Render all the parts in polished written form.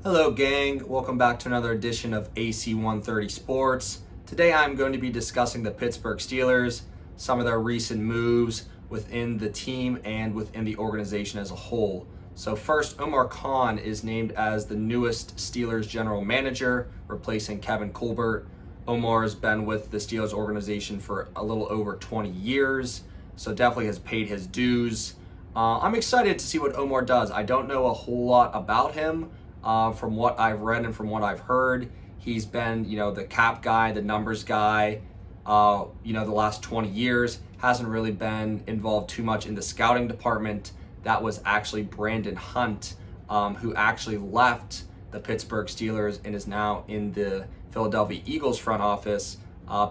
Hello gang, welcome back to another edition of AC 130 Sports. Today I'm going to be discussing the Pittsburgh Steelers, some of their recent moves within the team and within the organization as a whole. So first, Omar Khan is named as the newest Steelers general manager, replacing Kevin Colbert. Omar has been with the Steelers organization for a little over 20 years, so definitely has paid his dues. I'm excited to see what Omar does. I don't know a whole lot about him. From what I've read and from what I've heard, he's been, the cap guy, the numbers guy, the last 20 years. Hasn't really been involved too much in the scouting department. That was actually Brandon Hunt, who actually left the Pittsburgh Steelers and is now in the Philadelphia Eagles front office.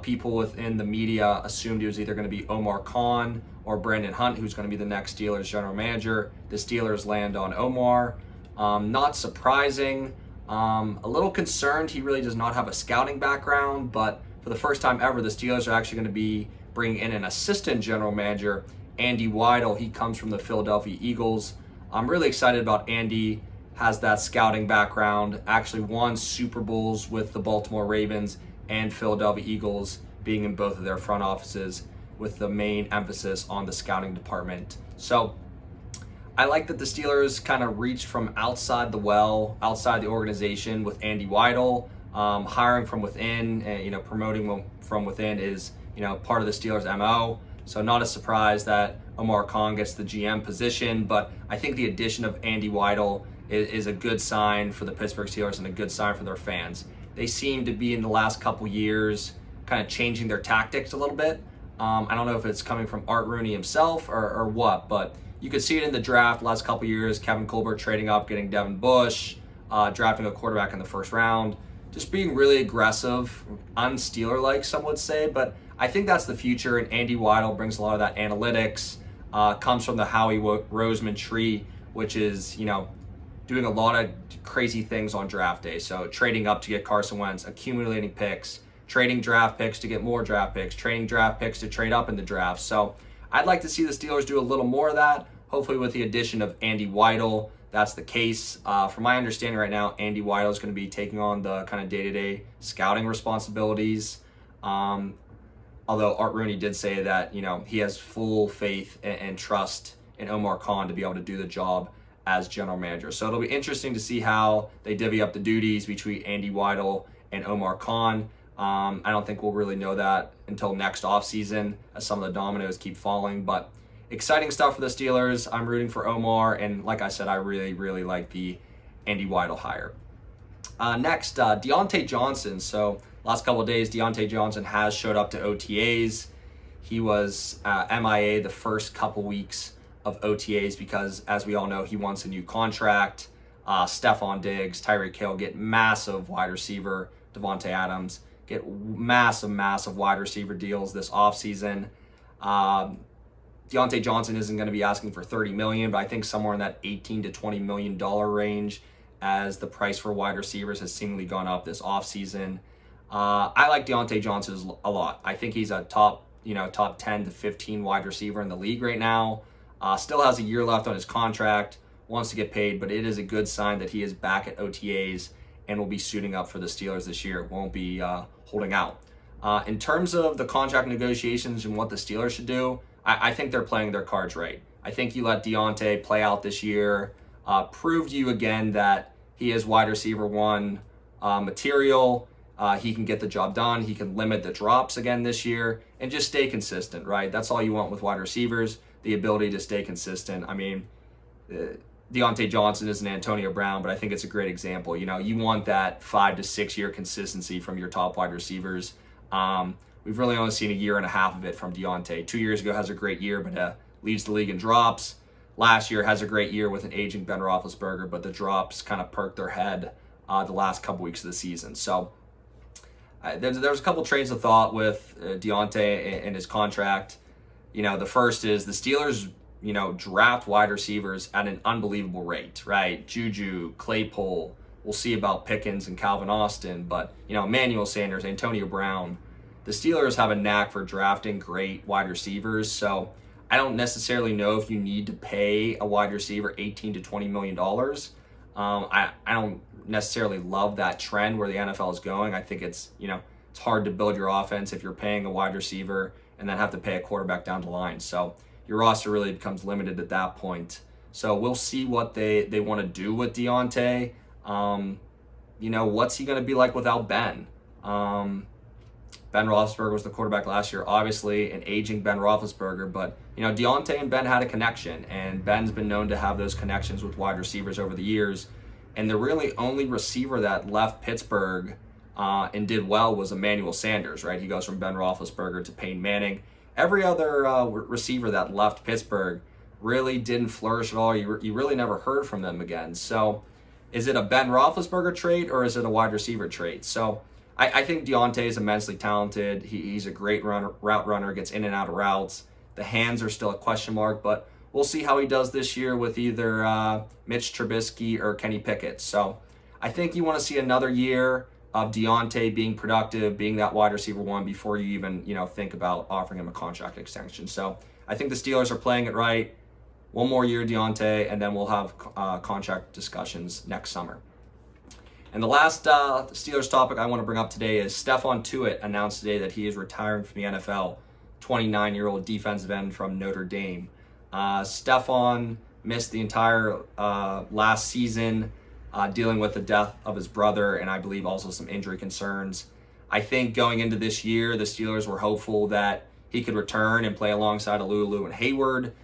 People within the media assumed it was either going to be Omar Khan or Brandon Hunt, who's going to be the next Steelers general manager. The Steelers land on Omar. Not surprising. A little concerned he really does not have a scouting background, but for the first time ever, the Steelers are actually going to be bringing in an assistant general manager, Andy Weidel. He comes from the Philadelphia Eagles. I'm really excited about Andy. Has that scouting background, actually won Super Bowls with the Baltimore Ravens and Philadelphia Eagles, being in both of their front offices with the main emphasis on the scouting department. So I like that the Steelers kind of reached from outside the well, outside the organization with Andy Weidel. Hiring from within, and, promoting from within is, part of the Steelers' MO. So not a surprise that Omar Khan gets the GM position, but I think the addition of Andy Weidel is a good sign for the Pittsburgh Steelers and a good sign for their fans. They seem to be in the last couple years kind of changing their tactics a little bit. I don't know if it's coming from Art Rooney himself or what, but you could see it in the draft last couple years. Kevin Colbert trading up, getting Devin Bush, drafting a quarterback in the first round, just being really aggressive, un-Steeler-like, some would say. But I think that's the future, and Andy Weidel brings a lot of that analytics. Comes from the Howie Roseman tree, which is, doing a lot of crazy things on draft day. So trading up to get Carson Wentz, accumulating picks, trading draft picks to get more draft picks, trading draft picks to trade up in the draft. So I'd like to see the Steelers do a little more of that, hopefully with the addition of Andy Weidel. That's the case. From my understanding right now, Andy Weidel is going to be taking on the kind of day-to-day scouting responsibilities. Although Art Rooney did say that, he has full faith and trust in Omar Khan to be able to do the job as general manager. So it'll be interesting to see how they divvy up the duties between Andy Weidel and Omar Khan. I don't think we'll really know that until next offseason as some of the dominoes keep falling. But exciting stuff for the Steelers. I'm rooting for Omar. And like I said, I really, really like the Andy Weidel hire. Next, Diontae Johnson. So last couple of days, Diontae Johnson has showed up to OTAs. He was MIA the first couple weeks of OTAs because, as we all know, he wants a new contract. Stephon Diggs, Tyreek Hill get massive wide receiver. Devontae Adams get massive wide receiver deals this offseason. Diontae Johnson isn't going to be asking for $30 million, but I think somewhere in that $18 to $20 million range as the price for wide receivers has seemingly gone up this offseason. I like Diontae Johnson a lot. I think he's a top 10 to 15 wide receiver in the league right now. Still has a year left on his contract, wants to get paid, but it is a good sign that he is back at OTAs and will be suiting up for the Steelers this year. Won't be holding out. In terms of the contract negotiations and what the Steelers should do, I think they're playing their cards right. I think you let Diontae play out this year, prove to you again that he is wide receiver one material. He can get the job done. He can limit the drops again this year and just stay consistent, right? That's all you want with wide receivers, the ability to stay consistent. I mean, Diontae Johnson isn't Antonio Brown, but I think it's a great example. You want that 5 to 6 year consistency from your top wide receivers. We've really only seen a year and a half of it from Diontae. 2 years ago has a great year, but leads the league in drops. Last year has a great year with an aging Ben Roethlisberger, but the drops kind of perked their head the last couple weeks of the season. So there's a couple trains of thought with Diontae and his contract. The first is the Steelers draft wide receivers at an unbelievable rate, right? Juju, Claypool, we'll see about Pickens and Calvin Austin, but, Emmanuel Sanders, Antonio Brown. The Steelers have a knack for drafting great wide receivers, so I don't necessarily know if you need to pay a wide receiver $18 to $20 million. I don't necessarily love that trend where the NFL is going. I think it's hard to build your offense if you're paying a wide receiver and then have to pay a quarterback down the line. So your roster really becomes limited at that point. So we'll see what they want to do with Diontae. What's he going to be like without Ben? Ben Roethlisberger was the quarterback last year. Obviously, an aging Ben Roethlisberger, but Diontae and Ben had a connection, and Ben's been known to have those connections with wide receivers over the years. And the really only receiver that left Pittsburgh and did well was Emmanuel Sanders, right? He goes from Ben Roethlisberger to Peyton Manning. Every other receiver that left Pittsburgh really didn't flourish at all. You really never heard from them again. So is it a Ben Roethlisberger trait or is it a wide receiver trait? So I think Diontae is immensely talented. He's a great route runner, gets in and out of routes. The hands are still a question mark, but we'll see how he does this year with either Mitch Trubisky or Kenny Pickett. So I think you want to see another year of Diontae being productive, being that wide receiver one before you even think about offering him a contract extension. So I think the Steelers are playing it right. One more year, Diontae, and then we'll have contract discussions next summer. And the last Steelers topic I want to bring up today is Stephon Tuitt announced today that he is retiring from the NFL, 29-year-old defensive end from Notre Dame. Stephon missed the entire last season dealing with the death of his brother and I believe also some injury concerns. I think going into this year, the Steelers were hopeful that he could return and play alongside Alulu and Hayward.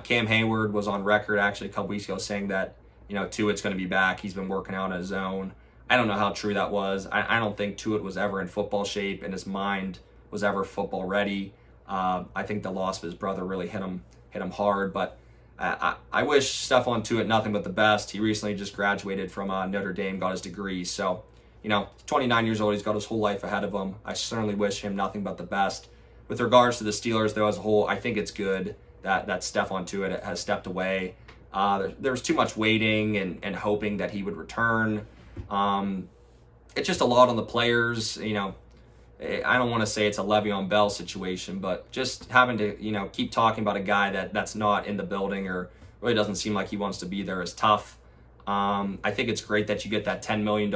Cam Hayward was on record actually a couple weeks ago saying that Tuitt's going to be back. He's been working out on his own. I don't know how true that was. I don't think Tuitt was ever in football shape and his mind was ever football ready. I think the loss of his brother really hit him hard. But I wish Stephon Tuitt nothing but the best. He recently just graduated from Notre Dame, got his degree. So, 29 years old, he's got his whole life ahead of him. I certainly wish him nothing but the best. With regards to the Steelers, though, as a whole, I think it's good that Stephon Tuitt has stepped away. There was too much waiting and hoping that he would return. It's just a lot on the players. I don't want to say it's a Le'Veon Bell situation, but just having to keep talking about a guy that's not in the building or really doesn't seem like he wants to be there is tough. I think it's great that you get that $10 million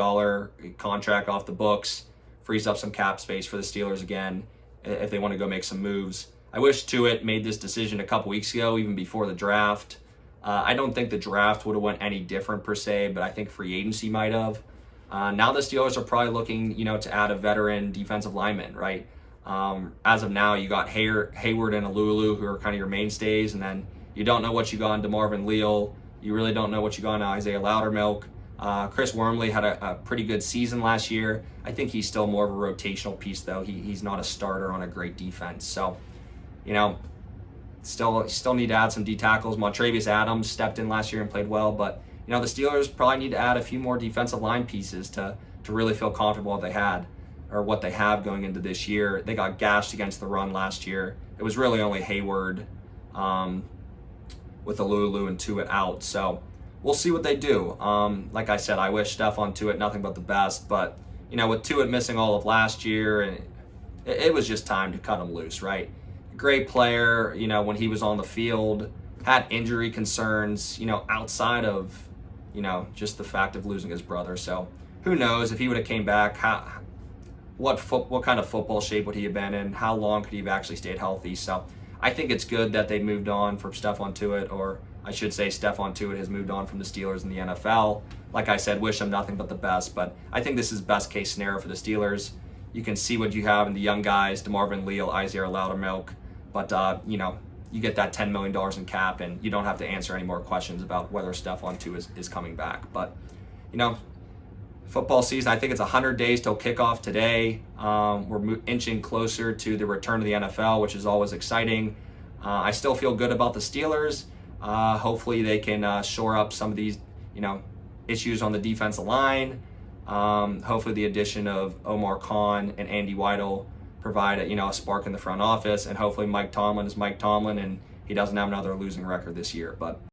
contract off the books, frees up some cap space for the Steelers again if they want to go make some moves. I wish Tuitt made this decision a couple weeks ago, even before the draft. I don't think the draft would have went any different per se, but I think free agency might have. Now the Steelers are probably looking, to add a veteran defensive lineman, right? As of now, you got Hayward and Alulu, who are kind of your mainstays, and then you don't know what you got in DeMarvin Leal. You really don't know what you got in Isaiah Loudermilk. Chris Wormley had a pretty good season last year. I think he's still more of a rotational piece, though. He's not a starter on a great defense. So, still need to add some D tackles. Montravius Adams stepped in last year and played well, but the Steelers probably need to add a few more defensive line pieces to really feel comfortable what they have going into this year. They got gashed against the run last year. It was really only Hayward with Alulu and Tuitt out. So we'll see what they do. Like I said, I wish Stephon Tuitt nothing but the best, but with Tuitt missing all of last year, and it was just time to cut him loose, right? Great player, when he was on the field, had injury concerns, outside of, just the fact of losing his brother. So who knows if he would have came back, what kind of football shape would he have been in? How long could he have actually stayed healthy? So I think it's good that they moved on from Stephon Tuitt, or I should say Stephon Tuitt has moved on from the Steelers in the NFL. Like I said, wish him nothing but the best, but I think this is best case scenario for the Steelers. You can see what you have in the young guys, DeMarvin Leal, Isaiah Loudermilk, but you get that $10 million in cap, and you don't have to answer any more questions about whether Stephon Tuitt is coming back. But, football season, I think it's 100 days till kickoff today. We're inching closer to the return of the NFL, which is always exciting. I still feel good about the Steelers. Hopefully they can shore up some of these, issues on the defensive line. Hopefully the addition of Omar Khan and Andy Weidel provide a spark in the front office, and hopefully Mike Tomlin is Mike Tomlin and he doesn't have another losing record this year. But